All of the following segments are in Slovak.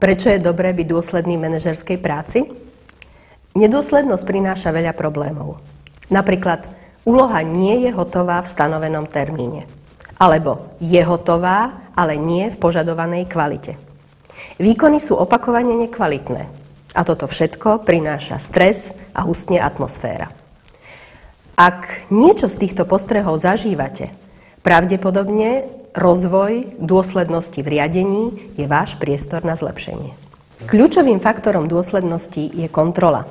Prečo je dobré byť dôsledný v manažerskej práci? Nedôslednosť prináša veľa problémov. Napríklad, úloha nie je hotová v stanovenom termíne. Alebo je hotová, ale nie v požadovanej kvalite. Výkony sú opakovane nekvalitné. A toto všetko prináša stres a hustne atmosféra. Ak niečo z týchto postrehov zažívate, pravdepodobne rozvoj dôslednosti v riadení je váš priestor na zlepšenie. Kľúčovým faktorom dôslednosti je kontrola.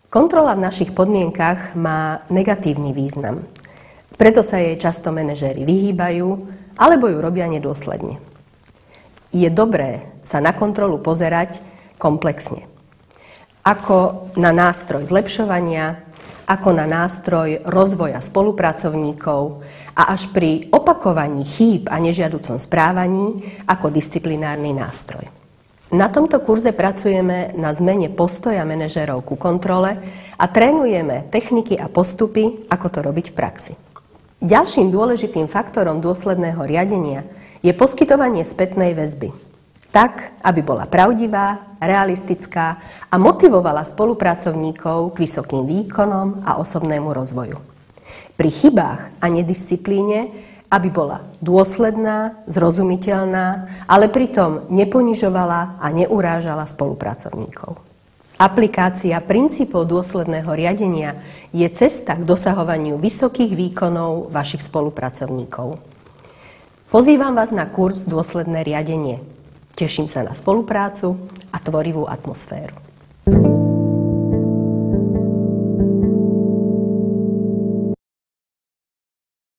Kontrola v našich podmienkach má negatívny význam. Preto sa jej často manažéri vyhýbajú alebo ju robia nedôsledne. Je dobré sa na kontrolu pozerať komplexne. Ako na nástroj zlepšovania, ako na nástroj rozvoja spolupracovníkov a až pri opakovaní chýb a nežiaducom správaní ako disciplinárny nástroj. Na tomto kurze pracujeme na zmene postoja manažérov ku kontrole a trénujeme techniky a postupy, ako to robiť v praxi. Ďalším dôležitým faktorom dôsledného riadenia je poskytovanie spätnej väzby. Tak, aby bola pravdivá, realistická a motivovala spolupracovníkov k vysokým výkonom a osobnému rozvoju. Pri chybách a nedisciplíne, aby bola dôsledná, zrozumiteľná, ale pritom neponižovala a neurážala spolupracovníkov. Aplikácia princípov dôsledného riadenia je cesta k dosahovaniu vysokých výkonov vašich spolupracovníkov. Pozývam vás na kurz Dôsledné riadenie. Teším sa na spoluprácu a tvorivú atmosféru.